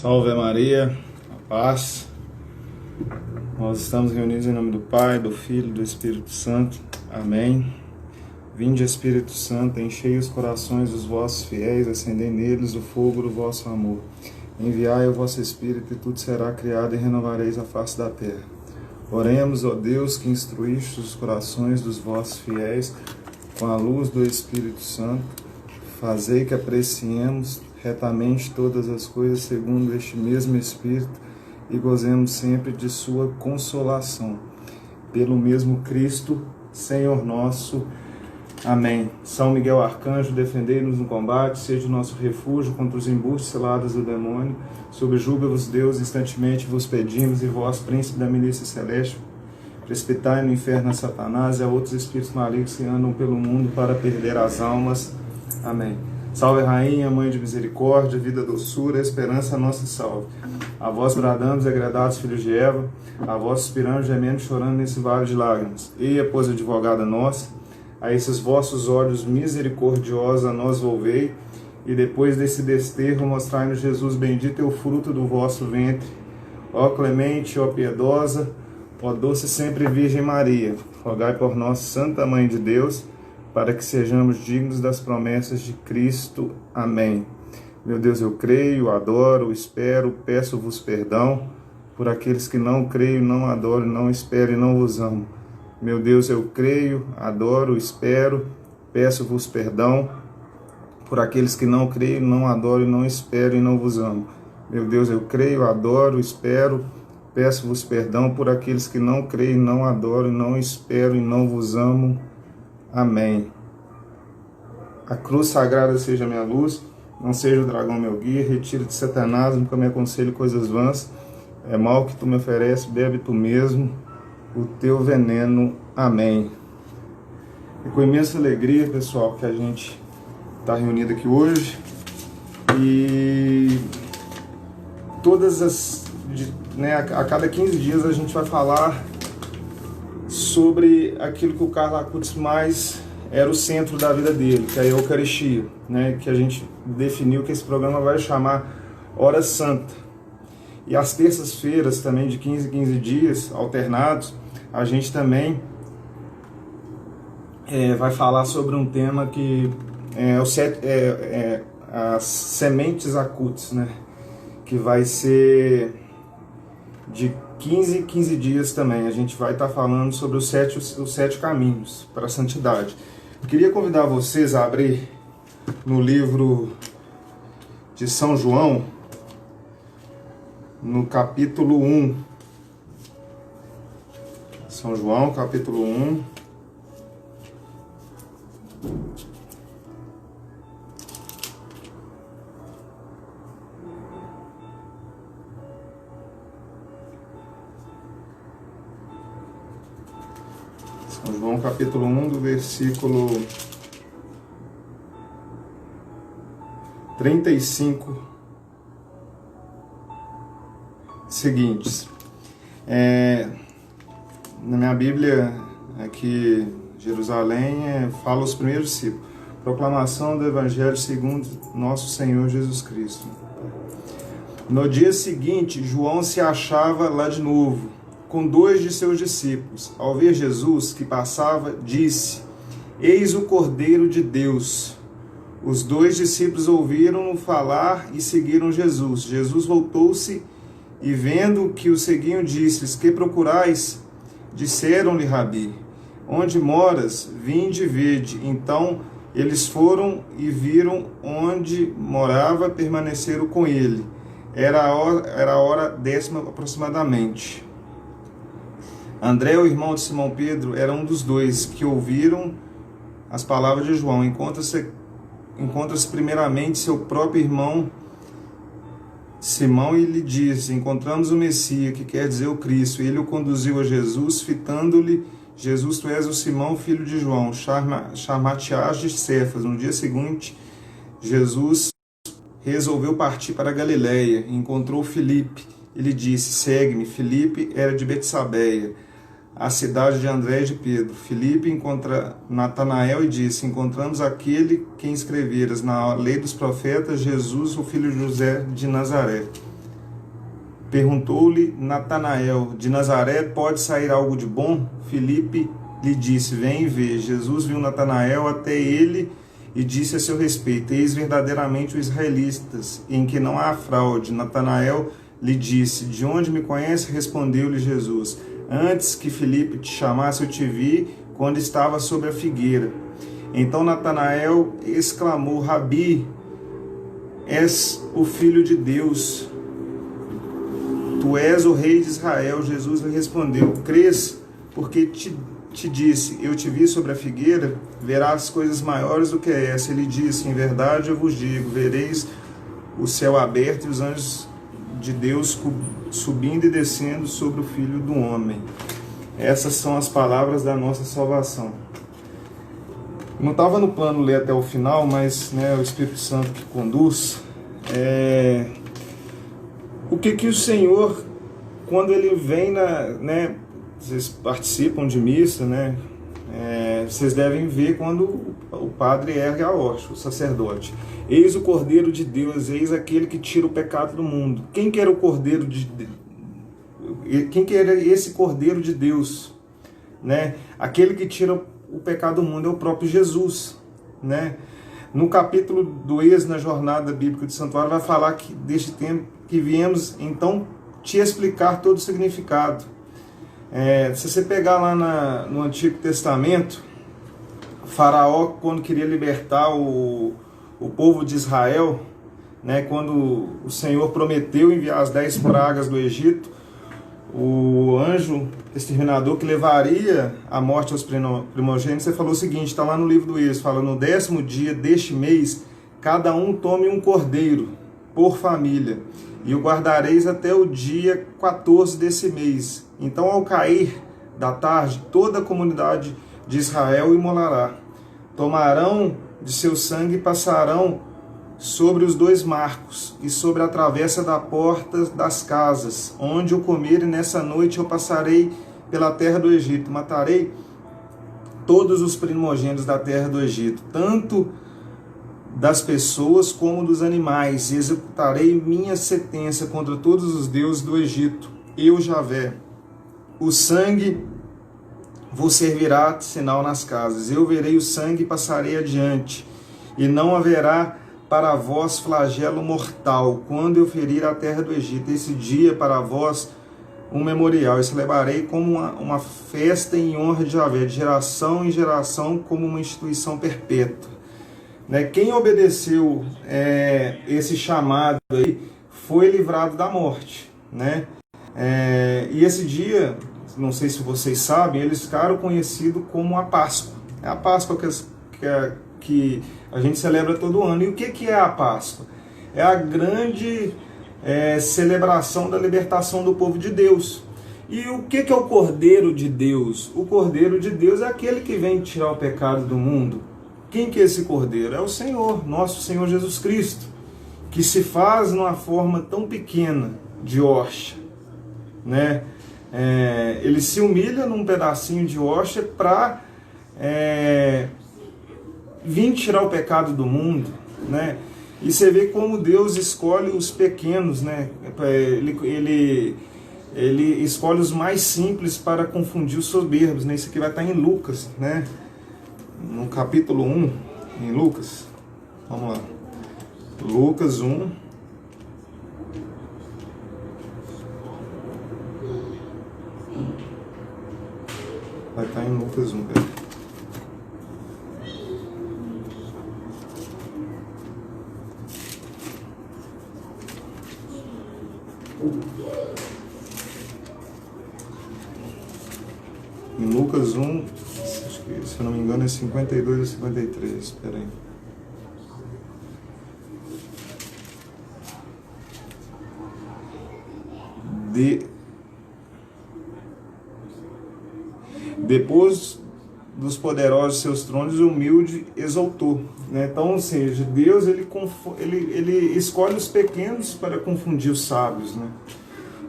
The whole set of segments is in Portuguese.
Salve Maria, a paz. Nós estamos reunidos em nome do Pai, do Filho e do Espírito Santo. Amém. Vinde, Espírito Santo, enchei os corações dos vossos fiéis, acendei neles o fogo do vosso amor. Enviai o vosso Espírito e tudo será criado e renovareis a face da terra. Oremos, ó Deus, que instruíste os corações dos vossos fiéis com a luz do Espírito Santo. Fazei que apreciemos retamente todas as coisas segundo este mesmo Espírito e gozemos sempre de sua consolação. Pelo mesmo Cristo, Senhor nosso. Amém. São Miguel Arcanjo, defendei-nos no combate, seja o nosso refúgio contra os embustes cilados do demônio. Subjuga-vos, Deus, instantemente vos pedimos, e vós, príncipe da milícia celeste, precipitai no inferno a Satanás e a outros espíritos malignos que andam pelo mundo para perder as almas. Amém. Salve Rainha, Mãe de Misericórdia, vida, doçura, esperança, nossa salve. A vós bradamos, agradados filhos de Eva, a vós suspiramos, gemendo, chorando nesse vale de lágrimas. Eia, pois, advogada nossa, a esses vossos olhos misericordiosos a nós volvei, e depois desse desterro mostrai-nos Jesus bendito é o fruto do vosso ventre. Ó clemente, ó piedosa, ó doce sempre Virgem Maria, rogai por nós, Santa Mãe de Deus, para que sejamos dignos das promessas de Cristo. Amém. Meu Deus, eu creio, adoro, espero, peço-vos perdão por aqueles que não creio, não adoro, não espero e não vos amo. Meu Deus, eu creio, adoro, espero, peço-vos perdão por aqueles que não creio, não adoro, não espero e não vos amo. Meu Deus, eu creio, adoro, espero, peço-vos perdão por aqueles que não creio, não adoro, não espero e não vos amo. Amém. A cruz sagrada seja minha luz, não seja o dragão meu guia, retira de Satanás, nunca me aconselhe coisas vãs, é mal que tu me ofereces, bebe tu mesmo o teu veneno. Amém. É com imensa alegria, pessoal, que a gente está reunido aqui hoje, e a cada 15 dias a gente vai falar sobre aquilo que o Carlo Acutis mais era o centro da vida dele, que é a Eucaristia, que a gente definiu que esse programa vai chamar Hora Santa. E às terças-feiras também, de 15 em 15 dias, alternados, a gente também vai falar sobre um tema que é as sementes Acutis, que vai ser de 15 em 15 dias também. A gente vai estar falando sobre os sete caminhos para a santidade. Eu queria convidar vocês a abrir no livro de São João, no capítulo 1. São João, capítulo 1. São João, capítulo 1, do versículo 35 seguintes. Na minha Bíblia, aqui, Jerusalém, fala os primeiros versículos. Proclamação do Evangelho segundo nosso Senhor Jesus Cristo. No dia seguinte, João se achava lá de novo, com 2 de seus discípulos. Ao ver Jesus que passava, disse: Eis o Cordeiro de Deus. Os 2 discípulos ouviram-no falar e seguiram Jesus. Jesus voltou-se e, vendo que o seguiam, disse-lhes: Que procurais? Disseram-lhe: Rabi, onde moras? Vinde e vede. Então eles foram e viram onde morava, permaneceram com ele. Era a hora 10ª aproximadamente. André, o irmão de Simão Pedro, era um dos 2 que ouviram as palavras de João. Encontra-se primeiramente seu próprio irmão Simão e lhe disse: Encontramos o Messias, que quer dizer o Cristo. E ele o conduziu a Jesus, fitando-lhe: Jesus, tu és o Simão, filho de João, chamar-te-ás de Cefas. No dia seguinte, Jesus resolveu partir para a Galileia. Encontrou Filipe e lhe disse: Segue-me. Filipe era de Betsabeia, a cidade de André e de Pedro. Filipe encontra Natanael e disse: Encontramos quem escreveras na lei dos profetas, Jesus, o filho de José de Nazaré. Perguntou-lhe Natanael: de Nazaré pode sair algo de bom? Filipe lhe disse: vem e vê. Jesus viu Natanael até ele e disse a seu respeito: eis verdadeiramente os israelitas, em que não há fraude. Natanael lhe disse: de onde me conhece? Respondeu-lhe Jesus: antes que Filipe te chamasse, eu te vi quando estava sobre a figueira. Então Natanael exclamou: Rabi, és o Filho de Deus, tu és o Rei de Israel. Jesus lhe respondeu: crês, porque te disse, eu te vi sobre a figueira? Verás coisas maiores do que essa. Ele disse: em verdade eu vos digo, vereis o céu aberto e os anjos de Deus subindo e descendo sobre o Filho do Homem. Essas são as palavras da nossa salvação. Não estava no plano ler até o final, mas o Espírito Santo que conduz. O que o Senhor, quando Ele vem vocês participam de missa, vocês devem ver quando o padre ergue a hóstia, o sacerdote. Eis o Cordeiro de Deus, eis aquele que tira o pecado do mundo. Quem que era o Cordeiro Quem que era esse Cordeiro de Deus? Aquele que tira o pecado do mundo é o próprio Jesus. No capítulo do Êxodo, na jornada bíblica de Santuário, vai falar que deste tempo que viemos, então, te explicar todo o significado. Se você pegar lá no Antigo Testamento, Faraó, quando queria libertar o povo de Israel, quando o Senhor prometeu enviar as 10 pragas do Egito, o anjo exterminador que levaria a morte aos primogênitos, ele falou o seguinte, está lá no livro do Êxodo, fala: no 10º dia deste mês, cada um tome um cordeiro por família, e o guardareis até o dia 14 desse mês. Então, ao cair da tarde, toda a comunidade de Israel imolará. Tomarão de seu sangue e passarão sobre os 2 marcos e sobre a travessa da porta das casas, onde o comerem nessa noite eu passarei pela terra do Egito. Matarei todos os primogênitos da terra do Egito, tanto das pessoas como dos animais, e executarei minha sentença contra todos os deuses do Egito. Eu, Javé, o sangue vos servirá de sinal nas casas. Eu verei o sangue e passarei adiante, e não haverá para vós flagelo mortal, quando eu ferir a terra do Egito. Esse dia para vós um memorial, e celebrarei como uma festa em honra de Javé, de geração em geração, como uma instituição perpétua. Quem obedeceu esse chamado aí foi livrado da morte. E esse dia, não sei se vocês sabem, eles ficaram conhecidos como a Páscoa. É a Páscoa que a gente celebra todo ano. E o que é a Páscoa? É a grande celebração da libertação do povo de Deus. E o que é o Cordeiro de Deus? O Cordeiro de Deus é aquele que vem tirar o pecado do mundo. Quem que é esse Cordeiro? É o Senhor, nosso Senhor Jesus Cristo, que se faz numa forma tão pequena de hóstia. Ele se humilha num pedacinho de hóstia para vir tirar o pecado do mundo, E você vê como Deus escolhe os pequenos, Ele escolhe os mais simples para confundir os soberbos, Isso aqui vai estar em Lucas, No capítulo 1, em Lucas. Vamos lá. Lucas 1. Vai estar em Lucas 1, pera. Em Lucas 1, se eu não me engano é 52 ou 53, espera aí. Depois dos poderosos seus tronos, o humilde exaltou. Então, ou seja, Deus ele escolhe os pequenos para confundir os sábios.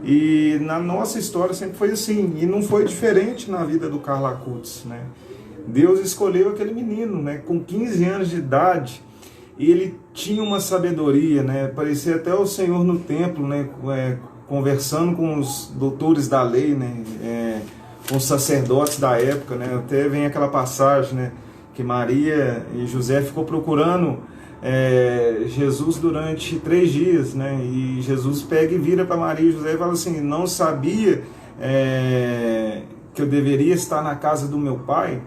E na nossa história sempre foi assim, e não foi diferente na vida do Karl Acutis. Deus escolheu aquele menino, com 15 anos de idade, e ele tinha uma sabedoria, parecia até o Senhor no templo, conversando com os doutores da lei, né, com os sacerdotes da época, né, até vem aquela passagem, né, que Maria e José ficou procurando Jesus durante 3 dias, né, e Jesus pega e vira para Maria e José e fala assim: não sabia que eu deveria estar na casa do meu pai?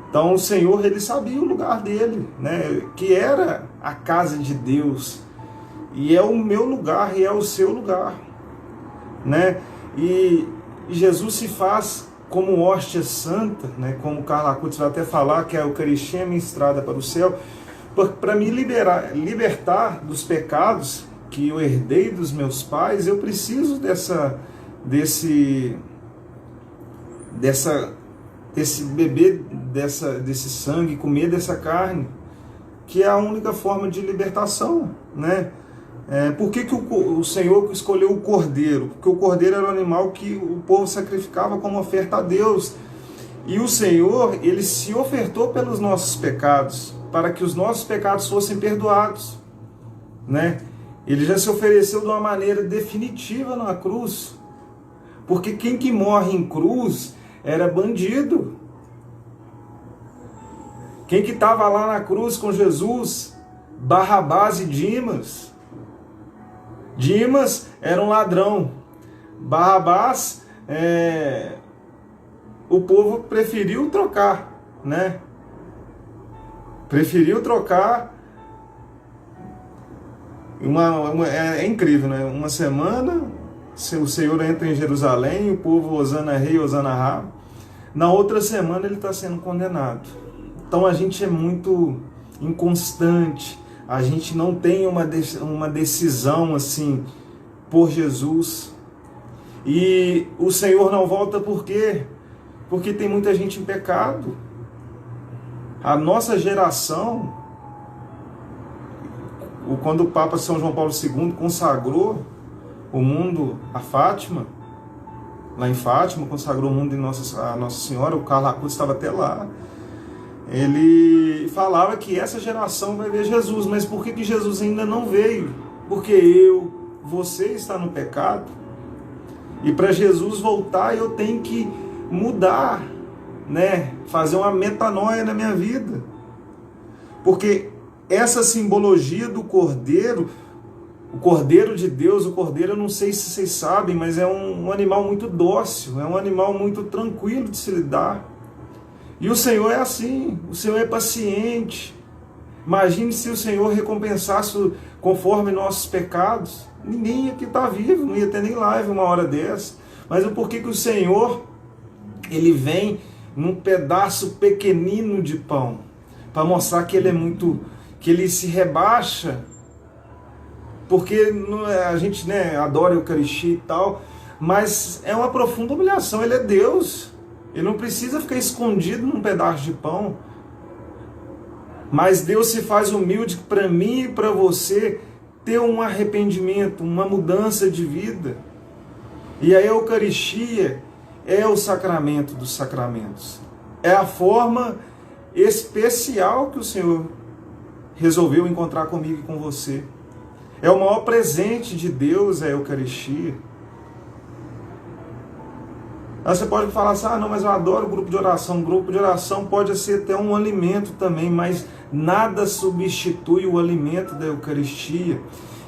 Então o Senhor, ele sabia o lugar dele, né, que era a casa de Deus, e é o meu lugar e é o seu lugar, né? E Jesus se faz como hóstia santa, né, como Carla Acutis vai até falar que a Eucaristia é minha estrada para o céu, para me libertar dos pecados que eu herdei dos meus pais. Eu preciso desse beber desse sangue, comer dessa carne, que é a única forma de libertação, né? Por que o Senhor escolheu o cordeiro? Porque o cordeiro era o animal que o povo sacrificava como oferta a Deus. E o Senhor, ele se ofertou pelos nossos pecados, para que os nossos pecados fossem perdoados, né? Ele já se ofereceu de uma maneira definitiva na cruz. Porque quem que morre em cruz era bandido. Quem que estava lá na cruz com Jesus? Barrabás e Dimas. Dimas era um ladrão. Barrabás, o povo preferiu trocar, né? Preferiu trocar. É incrível, né? Uma semana, o Senhor entra em Jerusalém, o povo Hosana Rei, Hosana Rá. Na outra semana ele está sendo condenado. Então a gente é muito inconstante. A gente não tem uma decisão assim por Jesus. E o Senhor não volta por quê? Porque tem muita gente em pecado. A nossa geração, quando o Papa São João Paulo II consagrou o mundo a Fátima, lá em Fátima, consagrou o mundo a Nossa Senhora, o Carla Acutis estava até lá. Ele falava que essa geração vai ver Jesus, mas por que Jesus ainda não veio? Porque você está no pecado, e para Jesus voltar eu tenho que mudar, né? Fazer uma metanoia na minha vida, porque essa simbologia do Cordeiro, o Cordeiro de Deus, o Cordeiro, eu não sei se vocês sabem, mas é um animal muito dócil, é um animal muito tranquilo de se lidar. E o Senhor é assim, o Senhor é paciente. Imagine se o Senhor recompensasse conforme nossos pecados. Ninguém aqui está vivo, não ia ter nem live uma hora dessa. Mas por que o Senhor, ele vem num pedaço pequenino de pão? Para mostrar que ele que ele se rebaixa. Porque a gente, né, adora a Eucaristia e tal, mas é uma profunda humilhação. Ele é Deus. Ele não precisa ficar escondido num pedaço de pão. Mas Deus se faz humilde para mim e para você ter um arrependimento, uma mudança de vida. E a Eucaristia é o sacramento dos sacramentos. É a forma especial que o Senhor resolveu encontrar comigo e com você. É o maior presente de Deus, a Eucaristia. Aí você pode falar assim: não, mas eu adoro o grupo de oração. O grupo de oração pode ser até um alimento também, mas nada substitui o alimento da Eucaristia.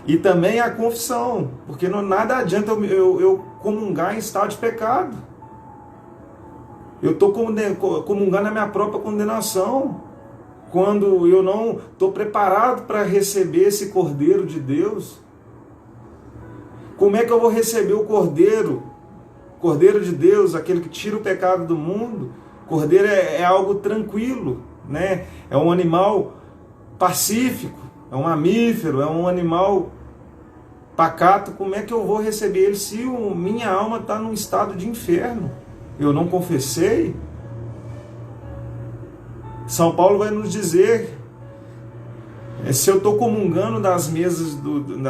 E também a confissão, porque nada adianta eu comungar em estado de pecado. Eu estou comungando a minha própria condenação, quando eu não estou preparado para receber esse Cordeiro de Deus. Como é que eu vou receber o Cordeiro de Deus, aquele que tira o pecado do mundo? Cordeiro é algo tranquilo, né? É um animal pacífico, é um mamífero, é um animal pacato. Como é que eu vou receber ele se minha alma está num estado de inferno? Eu não confessei? São Paulo vai nos dizer, se eu estou comungando das mesas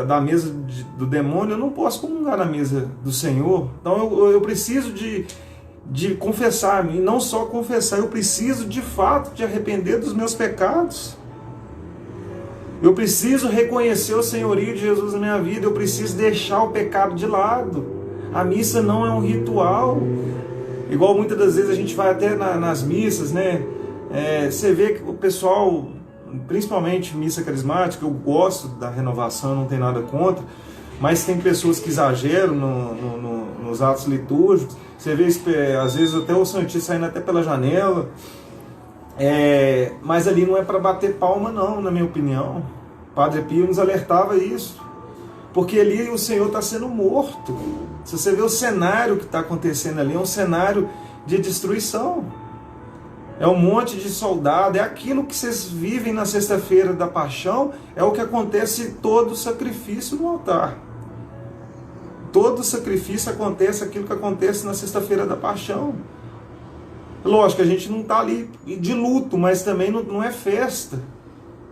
da mesa do demônio, eu não posso comungar na mesa do Senhor. Então eu preciso de confessar, e não só confessar, eu preciso de fato de arrepender dos meus pecados. Eu preciso reconhecer o senhorio de Jesus na minha vida. Eu preciso deixar o pecado de lado. A missa não é um ritual. Igual muitas das vezes a gente vai até nas missas, né? Você vê que o pessoal, principalmente missa carismática, eu gosto da renovação, não tem nada contra, mas tem pessoas que exageram nos atos litúrgicos. Você vê, às vezes, até o santíssimo saindo até pela janela. Mas ali não é para bater palma, não, na minha opinião. O Padre Pio nos alertava isso. Porque ali o Senhor está sendo morto. Se você vê o cenário que está acontecendo ali, é um cenário de destruição. É um monte de soldado, é aquilo que vocês vivem na sexta-feira da paixão, é o que acontece em todo sacrifício no altar. Todo sacrifício acontece aquilo que acontece na sexta-feira da paixão. Lógico, a gente não está ali de luto, mas também não é festa.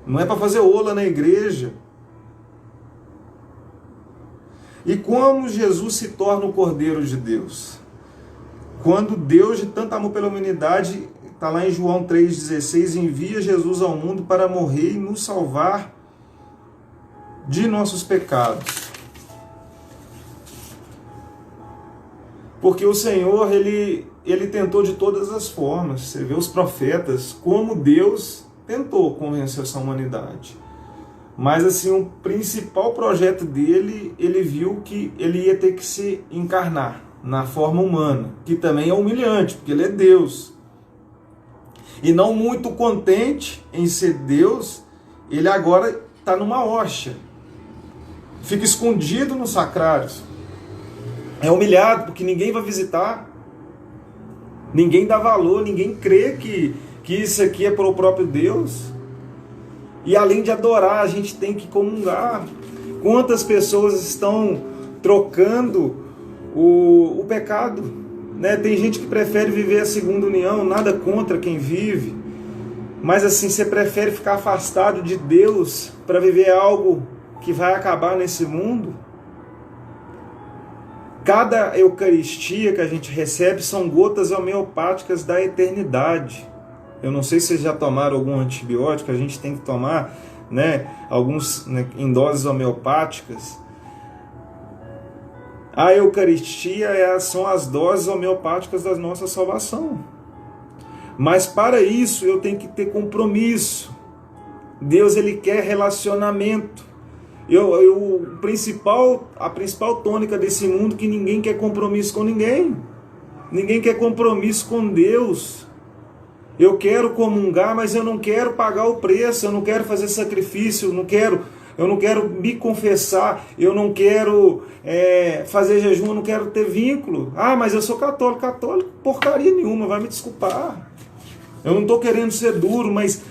Não é para fazer ola na igreja. E como Jesus se torna o Cordeiro de Deus? Quando Deus, de tanto amor pela humanidade, está lá em João 3,16, envia Jesus ao mundo para morrer e nos salvar de nossos pecados. Porque o Senhor, ele tentou de todas as formas. Você vê os profetas, como Deus tentou convencer essa humanidade. Mas assim, o principal projeto dele, ele viu que ele ia ter que se encarnar na forma humana, que também é humilhante, porque ele é Deus. E não muito contente em ser Deus, ele agora está numa hoxa. Fica escondido nos sacrários. É humilhado, porque ninguém vai visitar. Ninguém dá valor, ninguém crê que isso aqui é para o próprio Deus. E além de adorar, a gente tem que comungar. Quantas pessoas estão trocando o pecado? Né? Tem gente que prefere viver a segunda união, nada contra quem vive. Mas assim, você prefere ficar afastado de Deus para viver algo que vai acabar nesse mundo? Cada Eucaristia que a gente recebe são gotas homeopáticas da eternidade. Eu não sei se vocês já tomaram algum antibiótico, a gente tem que tomar, né, alguns, né, em doses homeopáticas. A Eucaristia são as doses homeopáticas da nossa salvação. Mas para isso eu tenho que ter compromisso. Deus, ele quer relacionamento. A principal tônica desse mundo é que ninguém quer compromisso com ninguém. Ninguém quer compromisso com Deus. Eu quero comungar, mas eu não quero pagar o preço, eu não quero fazer sacrifício, eu não quero me confessar, eu não quero fazer jejum, eu não quero ter vínculo. Ah, mas eu sou católico. Católico, porcaria nenhuma, vai me desculpar. Eu não estou querendo ser duro, mas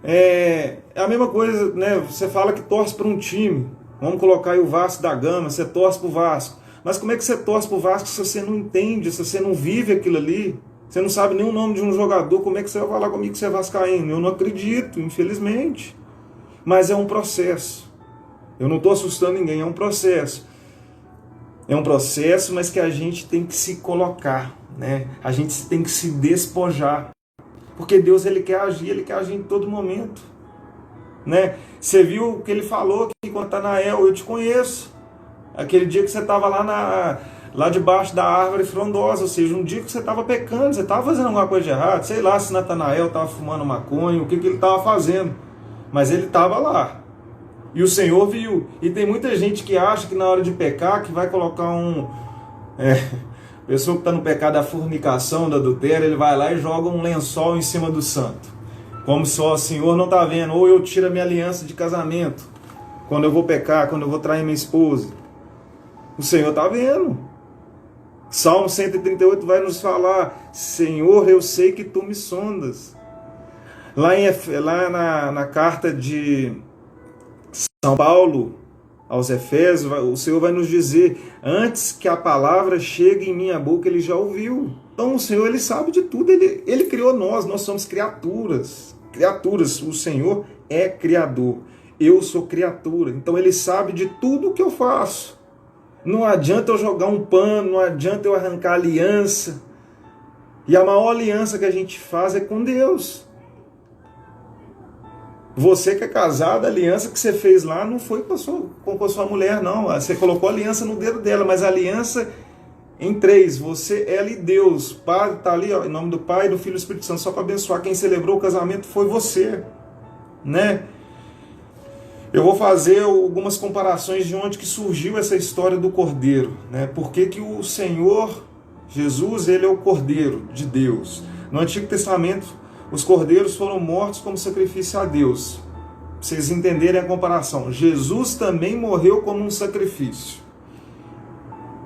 é a mesma coisa, né? Você fala que torce para um time, vamos colocar aí o Vasco da Gama, você torce para o Vasco. Mas como é que você torce para o Vasco se você não entende, se você não vive aquilo ali? Você não sabe nem o nome de um jogador, como é que você vai falar comigo que você é vascaíno? Eu não acredito, infelizmente. Mas é um processo. Eu não estou assustando ninguém, é um processo. É um processo, mas que a gente tem que se colocar, né? A gente tem que se despojar. Porque Deus, ele quer agir em todo momento. Né? Você viu o que ele falou aqui com Natanael, eu te conheço. Aquele dia que você estava lá debaixo da árvore frondosa, ou seja, um dia que você estava pecando, você estava fazendo alguma coisa de errado, sei lá se Natanael estava fumando maconha, o que ele estava fazendo, mas ele estava lá, e o Senhor viu. E tem muita gente que acha que na hora de pecar, que vai colocar pessoa que está no pecado da fornicação, do adultério, ele vai lá e joga um lençol em cima do santo, como só o Senhor não está vendo, ou eu tiro a minha aliança de casamento, quando eu vou pecar, quando eu vou trair minha esposa. O Senhor está vendo. Salmo 138 vai nos falar: Senhor, eu sei que tu me sondas. Lá na carta de São Paulo aos Efésios, o Senhor vai nos dizer: antes que a palavra chegue em minha boca, ele já ouviu. Então o Senhor, ele sabe de tudo, ele criou nós somos criaturas. O Senhor é criador, eu sou criatura, então ele sabe de tudo o que eu faço. Não adianta eu jogar um pano, não adianta eu arrancar aliança. E a maior aliança que a gente faz é com Deus. Você que é casado, a aliança que você fez lá não foi com a sua mulher, não. Você colocou a aliança no dedo dela, mas a aliança em três, você, ela e Deus. Pai, tá ali, ó, em nome do Pai, do Filho e do Espírito Santo, só para abençoar. Quem celebrou o casamento foi você, né? Eu vou fazer algumas comparações de onde que surgiu essa história do Cordeiro, né? Por que que o Senhor Jesus, ele é o Cordeiro de Deus? No Antigo Testamento, os cordeiros foram mortos como sacrifício a Deus. Pra vocês entenderem a comparação. Jesus também morreu como um sacrifício.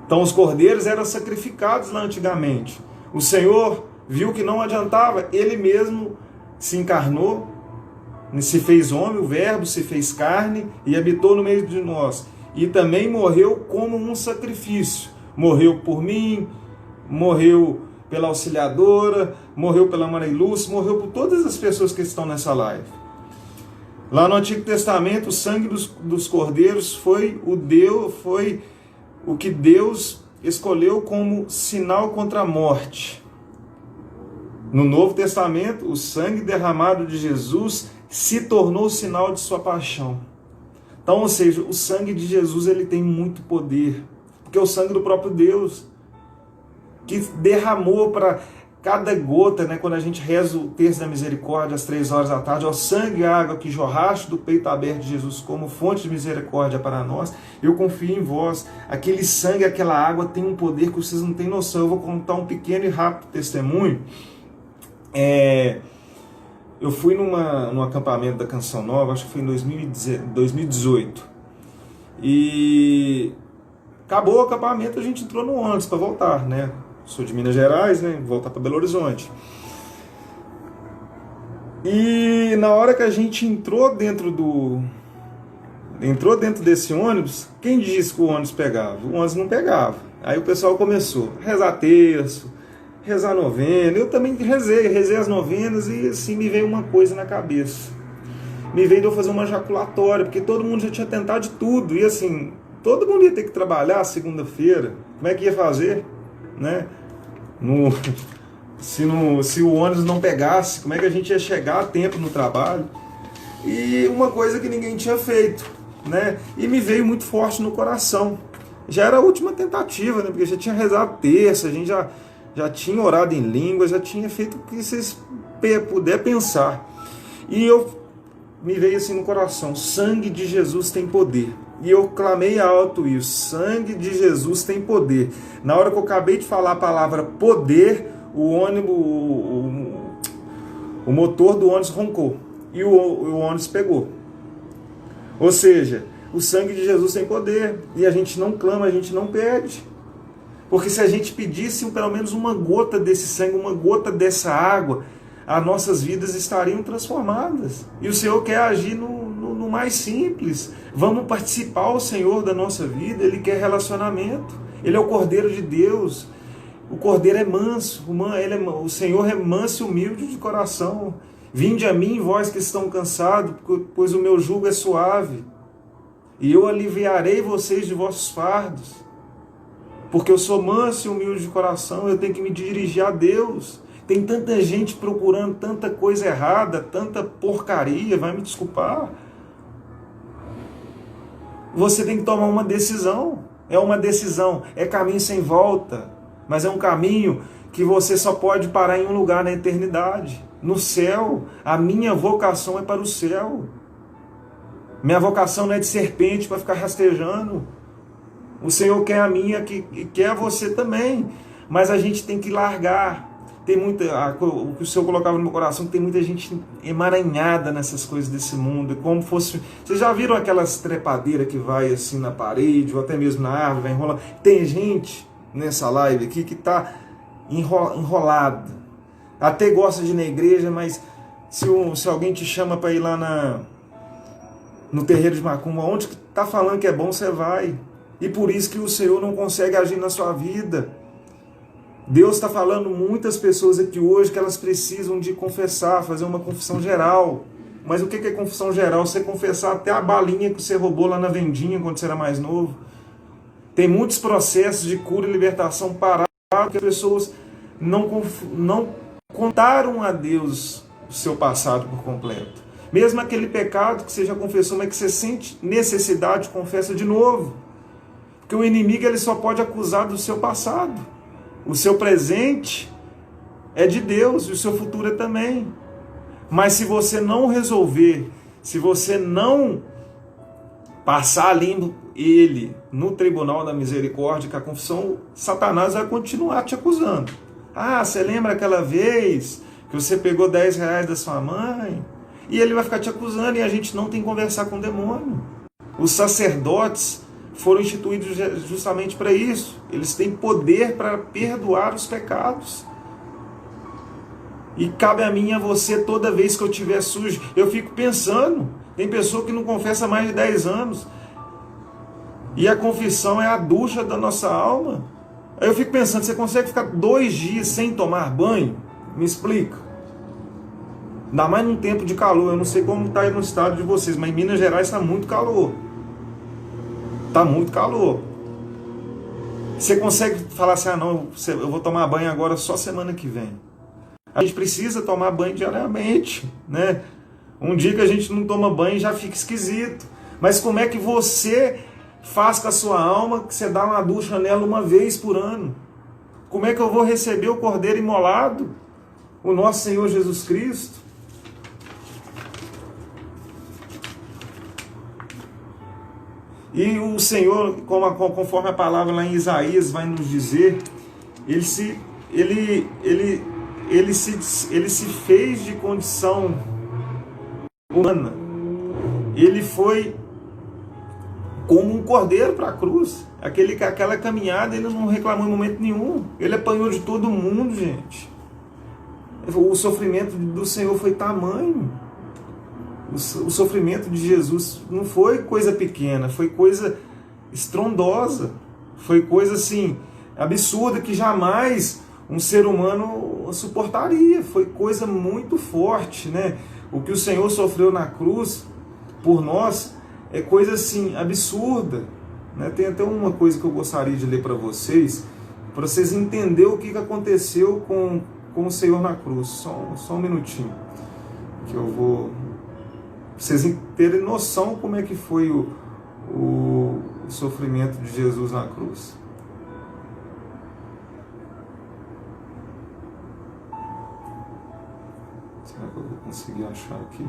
Então os cordeiros eram sacrificados lá antigamente. O Senhor viu que não adiantava, ele mesmo se encarnou, se fez homem, o Verbo se fez carne e habitou no meio de nós. E também morreu como um sacrifício. Morreu por mim, morreu pela Auxiliadora, morreu pela Maria Lúcia, morreu por todas as pessoas que estão nessa live. Lá no Antigo Testamento, o sangue dos cordeiros foi o que Deus escolheu como sinal contra a morte. No Novo Testamento, o sangue derramado de Jesus se tornou sinal de sua paixão. Então, ou seja, o sangue de Jesus ele tem muito poder, porque é o sangue do próprio Deus que derramou para cada gota, né, quando a gente reza o terço da misericórdia às 3 horas da tarde, ó sangue e água que jorraste do peito aberto de Jesus como fonte de misericórdia para nós, eu confio em vós. Aquele sangue, aquela água tem um poder que vocês não têm noção. Eu vou contar um pequeno e rápido testemunho. Eu fui num acampamento da Canção Nova, acho que foi em 2018, e acabou o acampamento, a gente entrou no ônibus para voltar, né? Sou de Minas Gerais, né? Voltar para Belo Horizonte. E na hora que a gente entrou dentro desse ônibus, quem disse que o ônibus pegava? O ônibus não pegava. Aí o pessoal começou a rezar terço, rezar novena. Eu também rezei as novenas e assim me veio uma coisa na cabeça. Me veio de eu fazer uma jaculatória, porque todo mundo já tinha tentado de tudo. E assim, todo mundo ia ter que trabalhar segunda-feira. Como é que ia fazer? Né? Se o ônibus não pegasse, como é que a gente ia chegar a tempo no trabalho? E uma coisa que ninguém tinha feito, né? E me veio muito forte no coração. Já era a última tentativa, né? Porque já tinha rezado terça, a gente já tinha orado em língua, já tinha feito o que vocês puderem pensar. E me veio assim no coração: sangue de Jesus tem poder. E eu clamei alto isso: sangue de Jesus tem poder. Na hora que eu acabei de falar a palavra poder, o motor do ônibus roncou e o ônibus pegou. Ou seja, o sangue de Jesus tem poder, e a gente não clama, a gente não pede. Porque se a gente pedisse pelo menos uma gota desse sangue, uma gota dessa água, as nossas vidas estariam transformadas. E o Senhor quer agir no mais simples. Vamos participar o Senhor da nossa vida. Ele quer relacionamento. Ele é o Cordeiro de Deus. O Cordeiro é manso. O Senhor é manso e humilde de coração. Vinde a mim, vós que estão cansados, pois o meu jugo é suave. E eu aliviarei vocês de vossos fardos. Porque eu sou manso e humilde de coração. Eu tenho que me dirigir a Deus. Tem tanta gente procurando tanta coisa errada, tanta porcaria, vai me desculpar. Você tem que tomar uma decisão. É uma decisão, é caminho sem volta. Mas é um caminho que você só pode parar em um lugar na eternidade. No céu. A minha vocação é para o céu. Minha vocação não é de serpente para ficar rastejando. O Senhor quer a minha, que quer você também. Mas a gente tem que largar. Tem o que o Senhor colocava no meu coração, que tem muita gente emaranhada nessas coisas desse mundo, como fosse... Vocês já viram aquelas trepadeiras que vai assim na parede, ou até mesmo na árvore, vai enrolando? Tem gente nessa live aqui que está enrolado. Até gosta de ir na igreja, mas se alguém te chama para ir lá no terreiro de Macumba, onde que está falando que é bom, você vai. E por isso que o Senhor não consegue agir na sua vida. Deus está falando muitas pessoas aqui hoje que elas precisam de confessar, fazer uma confissão geral. Mas o que é confissão geral? Você confessar até a balinha que você roubou lá na vendinha quando você era mais novo. Tem muitos processos de cura e libertação parados porque as pessoas não contaram a Deus o seu passado por completo. Mesmo aquele pecado que você já confessou, mas que você sente necessidade, confessa de novo. Porque o inimigo ele só pode acusar do seu passado. O seu presente é de Deus e o seu futuro é também. Mas se você não resolver, se você não passar limpo ele no tribunal da misericórdia, com a confissão, Satanás vai continuar te acusando. Ah, você lembra aquela vez que você pegou 10 reais da sua mãe? E ele vai ficar te acusando, e a gente não tem que conversar com o demônio. Os sacerdotes foram instituídos justamente para isso. Eles têm poder para perdoar os pecados. E cabe a mim e a você, toda vez que eu estiver sujo, eu fico pensando, tem pessoa que não confessa há mais de 10 anos, e a confissão é a ducha da nossa alma. Aí eu fico pensando, você consegue ficar 2 dias sem tomar banho? Me explica. Ainda mais num tempo de calor, eu não sei como está aí no estado de vocês, mas em Minas Gerais está muito calor. Está muito calor. Você consegue falar assim, ah não, eu vou tomar banho agora só semana que vem. A gente precisa tomar banho diariamente, né? Um dia que a gente não toma banho já fica esquisito. Mas como é que você faz com a sua alma que você dá uma ducha nela uma vez por ano? Como é que eu vou receber o Cordeiro imolado? O nosso Senhor Jesus Cristo? E o Senhor, conforme a palavra lá em Isaías vai nos dizer, ele se fez de condição humana. Ele foi como um cordeiro para a cruz. Aquela caminhada ele não reclamou em momento nenhum. Ele apanhou de todo mundo, gente. O sofrimento do Senhor foi tamanho. O sofrimento de Jesus não foi coisa pequena, foi coisa estrondosa, foi coisa assim absurda que jamais um ser humano suportaria. Foi coisa muito forte, né? O que o Senhor sofreu na cruz por nós é coisa assim absurda, né? Tem até uma coisa que eu gostaria de ler para vocês entenderem o que aconteceu com o Senhor na cruz. Só um minutinho que eu vou, pra vocês terem noção como é que foi o sofrimento de Jesus na cruz. Será que eu vou conseguir achar aqui?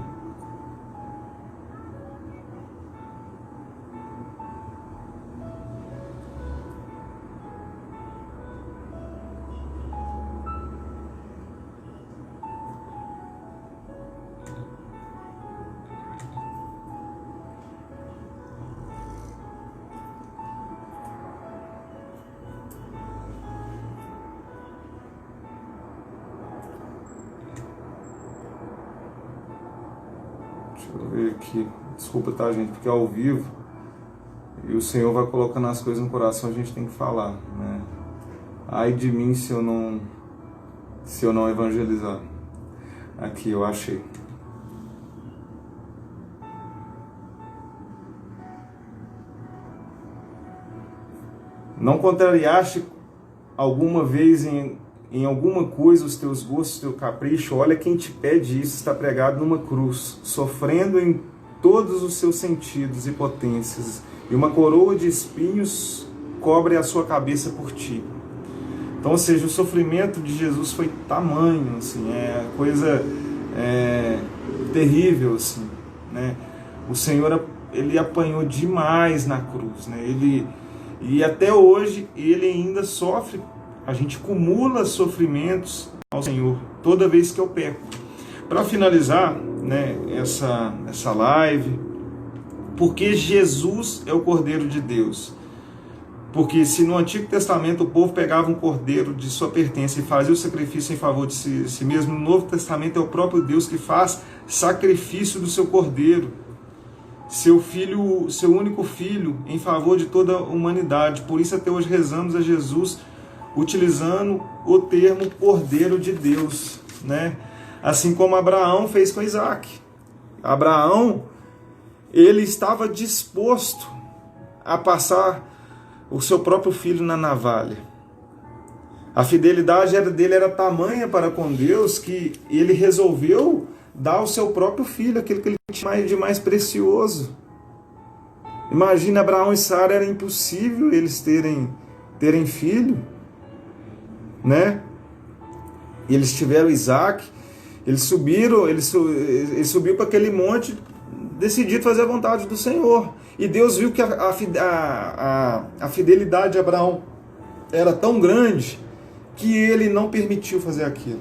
Deixa eu ver aqui. Desculpa, tá, gente? Porque é ao vivo e o Senhor vai colocando as coisas no coração, a gente tem que falar, né? Ai de mim se eu não evangelizar. Aqui, eu achei. Não contrariaste alguma vez em alguma coisa os teus gostos, teu capricho? Olha, quem te pede isso está pregado numa cruz, sofrendo em todos os seus sentidos e potências, e uma coroa de espinhos cobre a sua cabeça por ti. Então, ou seja, o sofrimento de Jesus foi tamanho, assim, coisa terrível, assim, né? O Senhor, ele apanhou demais na cruz, né? E até hoje ele ainda sofre. A gente acumula sofrimentos ao Senhor toda vez que eu peco. Para finalizar, né, essa live, porque Jesus é o Cordeiro de Deus. Porque se no Antigo Testamento o povo pegava um cordeiro de sua pertença e fazia o sacrifício em favor de si mesmo, no Novo Testamento é o próprio Deus que faz sacrifício do seu cordeiro, seu filho, seu único filho, em favor de toda a humanidade. Por isso até hoje rezamos a Jesus utilizando o termo Cordeiro de Deus, né? Assim como Abraão fez com Isaac. Abraão, ele estava disposto a passar o seu próprio filho na navalha. A fidelidade dele era tamanha para com Deus que ele resolveu dar o seu próprio filho, aquele que ele tinha de mais precioso. Imagina, Abraão e Sara, era impossível eles terem filho, né? E eles tiveram Isaac, ele subiu para aquele monte, decidido fazer a vontade do Senhor. E Deus viu que a fidelidade de Abraão era tão grande que ele não permitiu fazer aquilo,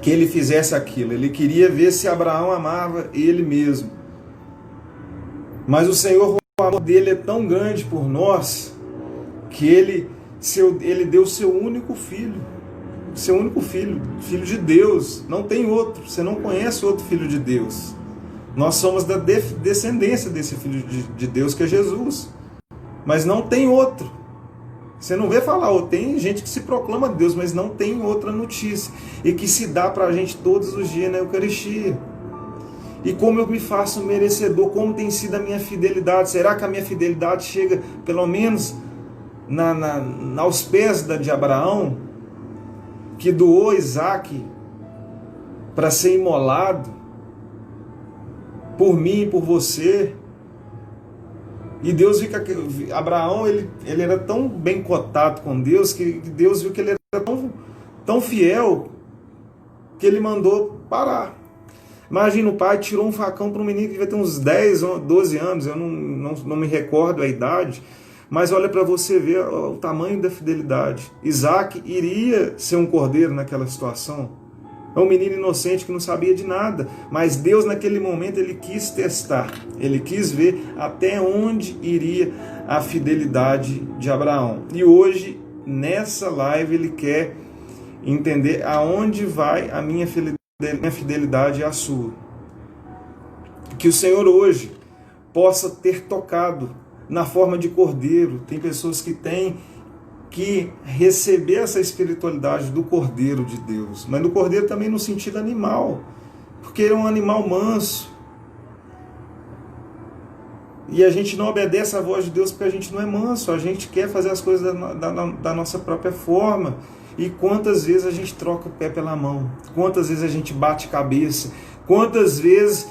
que ele fizesse aquilo. Ele queria ver se Abraão amava ele mesmo. Mas o Senhor, o amor dele é tão grande por nós, que ele deu seu único filho, filho de Deus. Não tem outro, você não conhece outro filho de Deus. Nós somos da descendência desse filho de Deus, que é Jesus. Mas não tem outro. Você não vê falar, tem gente que se proclama Deus, mas não tem outra notícia. E que se dá para a gente todos os dias na Eucaristia. E como eu me faço merecedor, como tem sido a minha fidelidade? Será que a minha fidelidade chega, pelo menos, aos pés de Abraão, que doou Isaac para ser imolado por mim e por você? E Deus viu que Abraão ele era tão bem cotado com Deus, que Deus viu que ele era tão fiel, que ele mandou parar. Imagina, o pai tirou um facão para um menino que devia ter uns 10, 12 anos, eu não me recordo a idade, mas olha para você ver o tamanho da fidelidade. Isaac iria ser um cordeiro naquela situação. É um menino inocente que não sabia de nada, mas Deus naquele momento ele quis testar, ele quis ver até onde iria a fidelidade de Abraão. E hoje, nessa live, ele quer entender aonde vai a minha fidelidade e a sua. Que o Senhor hoje possa ter tocado na forma de cordeiro. Tem pessoas que têm que receber essa espiritualidade do Cordeiro de Deus, mas do Cordeiro também no sentido animal, porque ele é um animal manso, e a gente não obedece à voz de Deus porque a gente não é manso, a gente quer fazer as coisas da nossa própria forma. E quantas vezes a gente troca o pé pela mão, quantas vezes a gente bate cabeça, quantas vezes,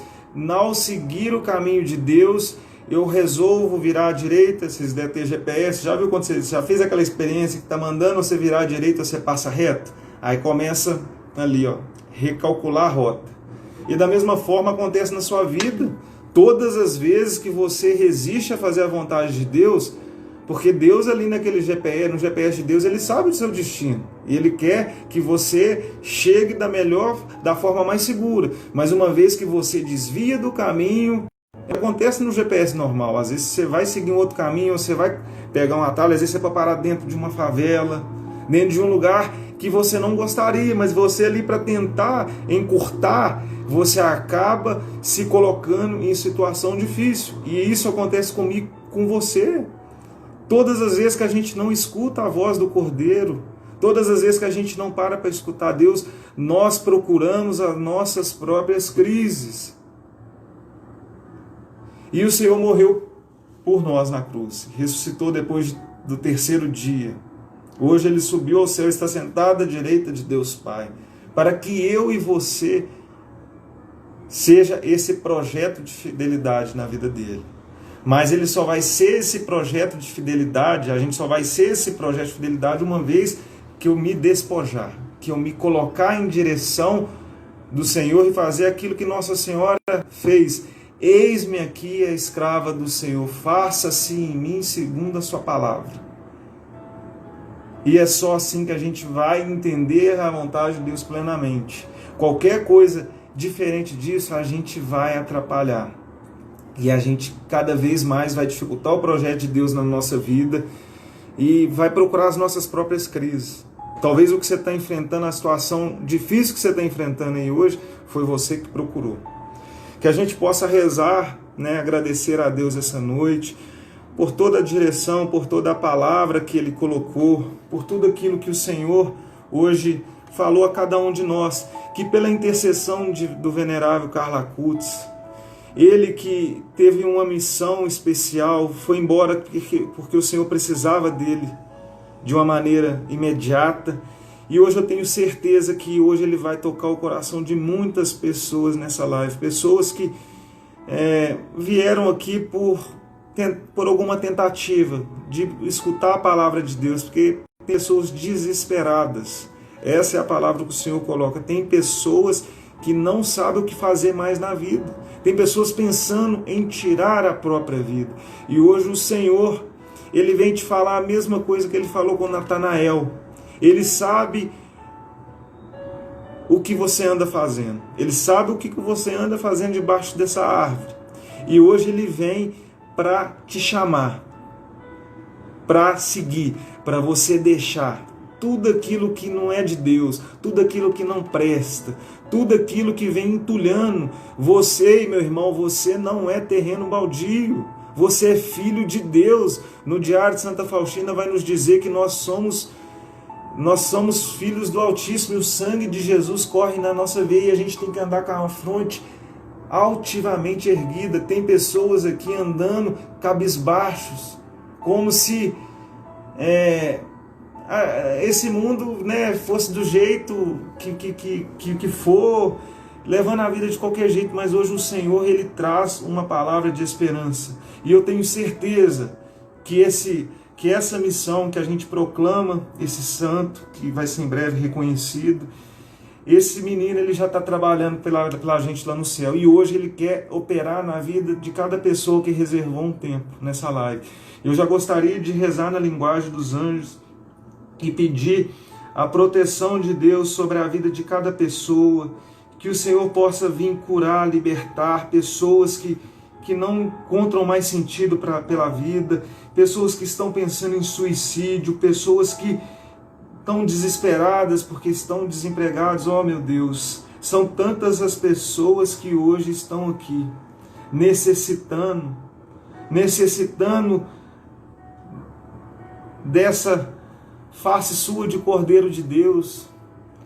ao seguir o caminho de Deus, eu resolvo virar à direita. Vocês devem ter GPS, já viu quando você já fez aquela experiência que está mandando você virar à direita, você passa reto? Aí começa ali, recalcular a rota. E da mesma forma acontece na sua vida. Todas as vezes que você resiste a fazer a vontade de Deus, porque Deus ali no GPS de Deus, ele sabe do seu destino. E ele quer que você chegue da forma mais segura. Mas uma vez que você desvia do caminho, acontece no GPS normal. Às vezes você vai seguir um outro caminho, você vai pegar um atalho, às vezes você vai parar dentro de uma favela, dentro de um lugar que você não gostaria, mas você ali para tentar encurtar, você acaba se colocando em situação difícil. E isso acontece comigo, com você. Todas as vezes que a gente não escuta a voz do Cordeiro, todas as vezes que a gente não para escutar Deus, nós procuramos as nossas próprias crises. E o Senhor morreu por nós na cruz, ressuscitou depois do terceiro dia. Hoje ele subiu ao céu, está sentado à direita de Deus Pai, para que eu e você seja esse projeto de fidelidade na vida dele. Mas ele só vai ser esse projeto de fidelidade, a gente só vai ser esse projeto de fidelidade uma vez que eu me despojar, que eu me colocar em direção do Senhor e fazer aquilo que Nossa Senhora fez. Eis-me aqui a escrava do Senhor, faça-se em mim segundo a sua palavra. E é só assim que a gente vai entender a vontade de Deus plenamente. Qualquer coisa diferente disso, a gente vai atrapalhar. E a gente cada vez mais vai dificultar o projeto de Deus na nossa vida e vai procurar as nossas próprias crises. Talvez o que você está enfrentando, a situação difícil que você está enfrentando aí hoje, foi você que procurou. Que a gente possa rezar, agradecer a Deus essa noite, por toda a direção, por toda a palavra que Ele colocou, por tudo aquilo que o Senhor hoje falou a cada um de nós, que pela intercessão do venerável Carlo Acutis, ele que teve uma missão especial, foi embora porque o Senhor precisava dele de uma maneira imediata, E hoje eu tenho certeza que hoje ele vai tocar o coração de muitas pessoas nessa live. Pessoas que vieram aqui por alguma tentativa de escutar a palavra de Deus, porque tem pessoas desesperadas. Essa é a palavra que o Senhor coloca. Tem pessoas que não sabem o que fazer mais na vida. Tem pessoas pensando em tirar a própria vida. E hoje o Senhor, ele vem te falar a mesma coisa que ele falou com Natanael. Ele sabe o que você anda fazendo. Ele sabe o que você anda fazendo debaixo dessa árvore. E hoje ele vem para te chamar, para seguir, para você deixar tudo aquilo que não é de Deus, tudo aquilo que não presta, tudo aquilo que vem entulhando você. E meu irmão, você não é terreno baldio, você é filho de Deus. No Diário de Santa Faustina vai nos dizer que nós somos filhos do Altíssimo, e o sangue de Jesus corre na nossa veia, e a gente tem que andar com a fronte altivamente erguida. Tem pessoas aqui andando cabisbaixos, como se esse mundo, né, fosse do jeito que for, levando a vida de qualquer jeito. Mas hoje o Senhor, ele traz uma palavra de esperança, e eu tenho certeza que essa missão que a gente proclama, esse santo que vai ser em breve reconhecido, esse menino, ele já está trabalhando pela gente lá no céu, e hoje ele quer operar na vida de cada pessoa que reservou um tempo nessa live. Eu já gostaria de rezar na linguagem dos anjos e pedir a proteção de Deus sobre a vida de cada pessoa, que o Senhor possa vir curar, libertar pessoas que não encontram mais sentido pela vida, pessoas que estão pensando em suicídio, pessoas que estão desesperadas porque estão desempregados. Oh meu Deus, são tantas as pessoas que hoje estão aqui necessitando dessa face sua de Cordeiro de Deus,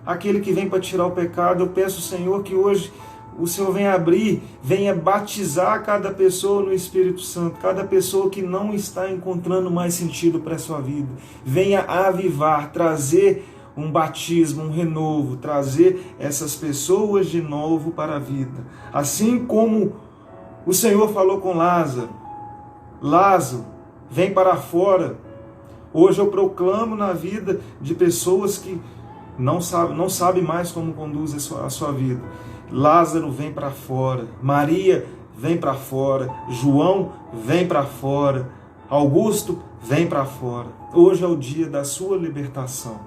aquele que vem para tirar o pecado. Eu peço, Senhor, que hoje o Senhor venha batizar cada pessoa no Espírito Santo, cada pessoa que não está encontrando mais sentido para a sua vida. Venha avivar, trazer um batismo, um renovo, trazer essas pessoas de novo para a vida. Assim como o Senhor falou com Lázaro: Lázaro, vem para fora. Hoje eu proclamo na vida de pessoas que não sabem mais como conduzir a sua vida. Lázaro, vem para fora. Maria, vem para fora. João, vem para fora. Augusto, vem para fora. Hoje é o dia da sua libertação.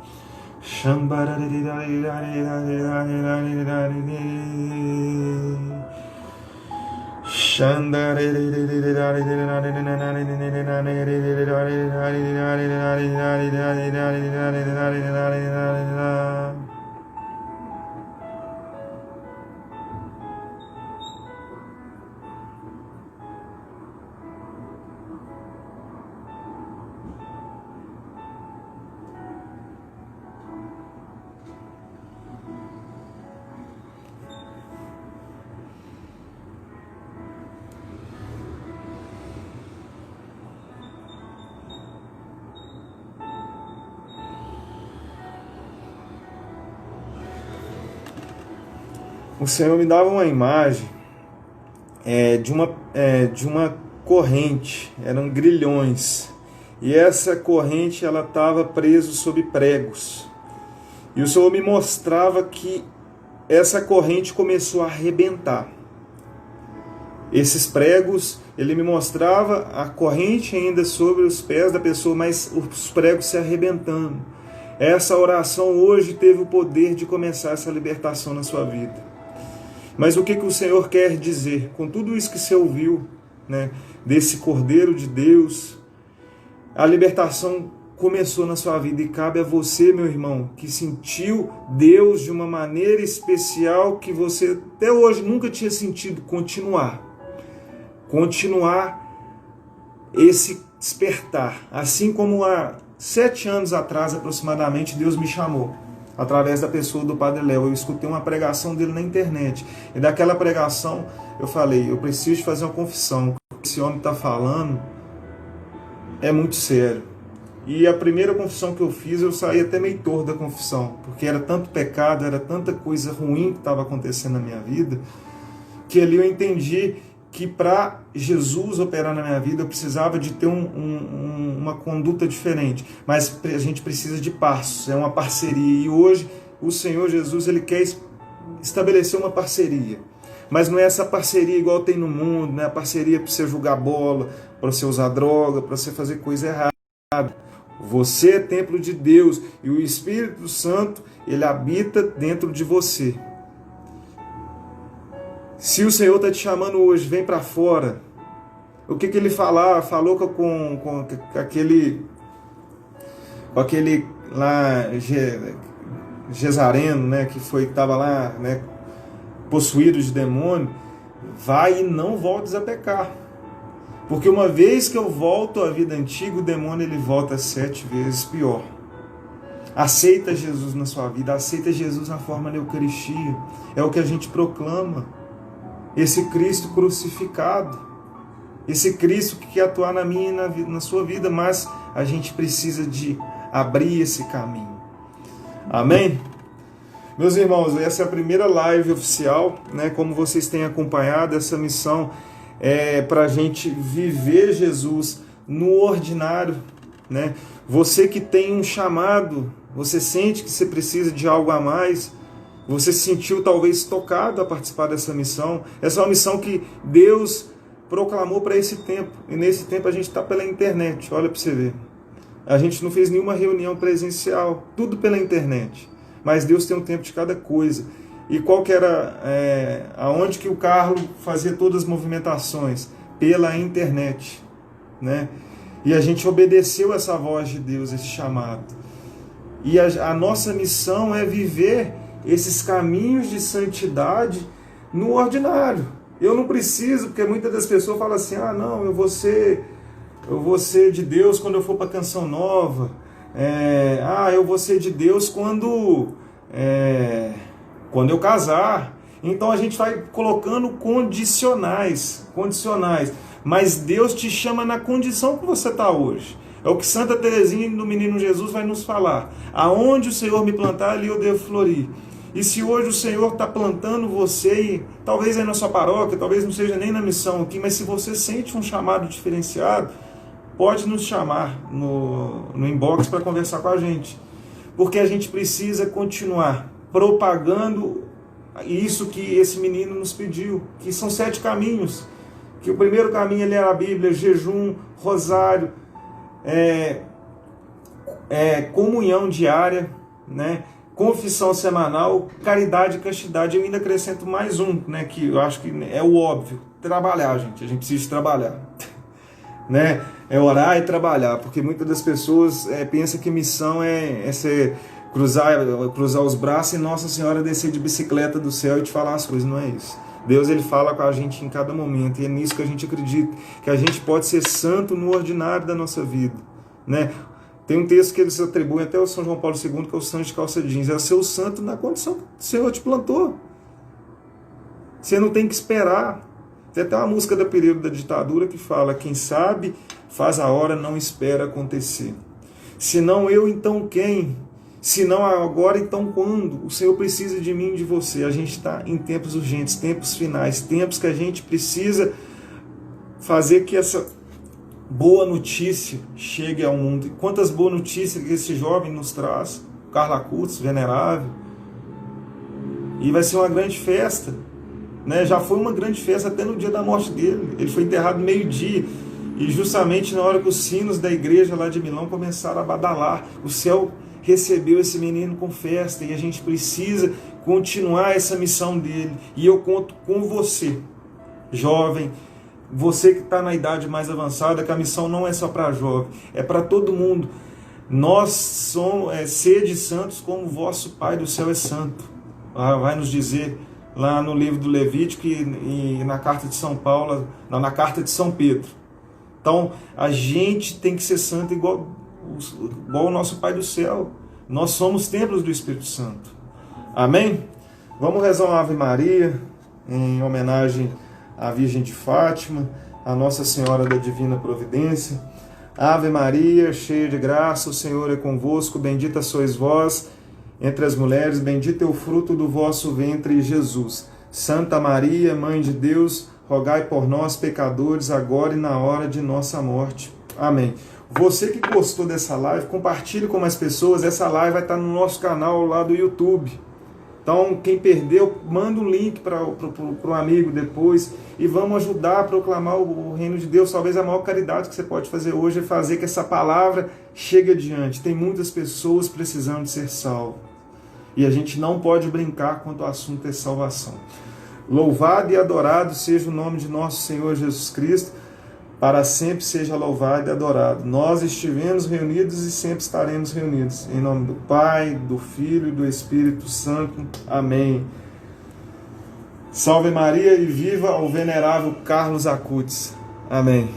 O Senhor me dava uma imagem de uma corrente, eram grilhões, e essa corrente ela estava presa sob pregos, e o Senhor me mostrava que essa corrente começou a arrebentar. Esses pregos, ele me mostrava a corrente ainda sobre os pés da pessoa, mas os pregos se arrebentando. Essa oração hoje teve o poder de começar essa libertação na sua vida. Mas o que o Senhor quer dizer com tudo isso que você ouviu, né, desse Cordeiro de Deus? A libertação começou na sua vida, e cabe a você, meu irmão, que sentiu Deus de uma maneira especial que você até hoje nunca tinha sentido, continuar esse despertar. Assim como há 7 anos atrás aproximadamente, Deus me chamou através da pessoa do Padre Léo. Eu escutei uma pregação dele na internet, e daquela pregação eu falei: eu preciso fazer uma confissão, o que esse homem está falando é muito sério. E a primeira confissão que eu fiz, eu saí até meio torto da confissão, porque era tanto pecado, era tanta coisa ruim que estava acontecendo na minha vida, que ali eu entendi que para Jesus operar na minha vida eu precisava de ter uma conduta diferente, mas a gente precisa de passos, é uma parceria, e hoje o Senhor Jesus ele quer estabelecer uma parceria, mas não é essa parceria igual tem no mundo, não é a parceria para você jogar bola, para você usar droga, para você fazer coisa errada. Você é templo de Deus e o Espírito Santo ele habita dentro de você. Se o Senhor está te chamando hoje, vem para fora. O que ele falou com aquele lá Gesareno, né, que estava lá, né, possuído de demônio, vai e não voltes a pecar. Porque uma vez que eu volto à vida antiga, o demônio ele volta 7 vezes pior. Aceita Jesus na sua vida, aceita Jesus na forma da Eucaristia. É o que a gente proclama. Esse Cristo crucificado. Esse Cristo que quer atuar na minha e na sua vida, mas a gente precisa de abrir esse caminho. Amém? Meus irmãos, essa é a primeira live oficial, né? Como vocês têm acompanhado, essa missão é para a gente viver Jesus no ordinário, né? Você que tem um chamado, você sente que você precisa de algo a mais, você se sentiu talvez tocado a participar dessa missão. Essa é uma missão que Deus proclamou para esse tempo, e nesse tempo a gente está pela internet, olha para você ver. A gente não fez nenhuma reunião presencial, tudo pela internet, mas Deus tem um tempo de cada coisa. E qual que era, aonde que o Carlos fazia todas as movimentações? Pela internet, né? E a gente obedeceu essa voz de Deus, esse chamado. E a nossa missão é viver esses caminhos de santidade no ordinário. Eu não preciso, porque muitas das pessoas falam assim, não, eu vou ser de Deus quando eu for para a Canção Nova. Eu vou ser de Deus quando eu casar. Então a gente vai colocando condicionais, mas Deus te chama na condição que você está hoje. É o que Santa Teresinha do Menino Jesus vai nos falar. Aonde o Senhor me plantar, ali eu devo florir. E se hoje o Senhor está plantando você, e talvez aí na sua paróquia, talvez não seja nem na missão aqui, mas se você sente um chamado diferenciado, pode nos chamar no inbox para conversar com a gente. Porque a gente precisa continuar propagando isso que esse menino nos pediu, que são 7 caminhos. Que o primeiro caminho ele é a Bíblia, jejum, rosário, comunhão diária, né? Confissão semanal, caridade e castidade. Eu ainda acrescento mais um, né, que eu acho que é o óbvio, trabalhar, gente. A gente precisa trabalhar, né? É orar e trabalhar, porque muitas das pessoas pensam que missão é ser cruzar os braços e Nossa Senhora descer de bicicleta do céu e te falar as coisas. Não é isso. Deus ele fala com a gente em cada momento, e é nisso que a gente acredita, que a gente pode ser santo no ordinário da nossa vida, né? Tem um texto que eles atribuem até ao São João Paulo II, que é o santo de calça jeans. É ser o santo na condição que o Senhor te plantou. Você não tem que esperar. Tem até uma música da Pereira da Ditadura que fala: quem sabe faz a hora, não espera acontecer. Se não eu, então quem? Se não agora, então quando? O Senhor precisa de mim e de você. A gente está em tempos urgentes, tempos finais, tempos que a gente precisa fazer que essa boa notícia chegue ao mundo. E quantas boas notícias que esse jovem nos traz, Carla Curtis, venerável. E vai ser uma grande festa, né? Já foi uma grande festa até no dia da morte dele. Ele foi enterrado meio-dia, e justamente na hora que os sinos da igreja lá de Milão começaram a badalar, o céu recebeu esse menino com festa, e a gente precisa continuar essa missão dele. E eu conto com você, jovem, você que está na idade mais avançada, que a missão não é só para jovem, é para todo mundo. Nós somos sede santos como o vosso Pai do céu é santo. Vai nos dizer lá no livro do Levítico e na carta de São Paulo, na carta de São Pedro. Então a gente tem que ser santo igual o nosso Pai do céu. Nós somos templos do Espírito Santo. Amém? Vamos rezar uma Ave Maria em homenagem à Virgem de Fátima, a Nossa Senhora da Divina Providência. Ave Maria, cheia de graça, o Senhor é convosco, bendita sois vós entre as mulheres, bendito é o fruto do vosso ventre, Jesus. Santa Maria, Mãe de Deus, rogai por nós, pecadores, agora e na hora de nossa morte. Amém. Você que gostou dessa live, compartilhe com mais pessoas. Essa live vai estar no nosso canal lá do YouTube. Então, quem perdeu, manda um link para o amigo depois e vamos ajudar a proclamar o reino de Deus. Talvez a maior caridade que você pode fazer hoje é fazer que essa palavra chegue adiante. Tem muitas pessoas precisando de ser salvas. E a gente não pode brincar quanto ao assunto é salvação. Louvado e adorado seja o nome de nosso Senhor Jesus Cristo. Para sempre seja louvado e adorado. Nós estivemos reunidos e sempre estaremos reunidos. Em nome do Pai, do Filho e do Espírito Santo. Amém. Salve Maria e viva o venerável Carlos Acutis. Amém.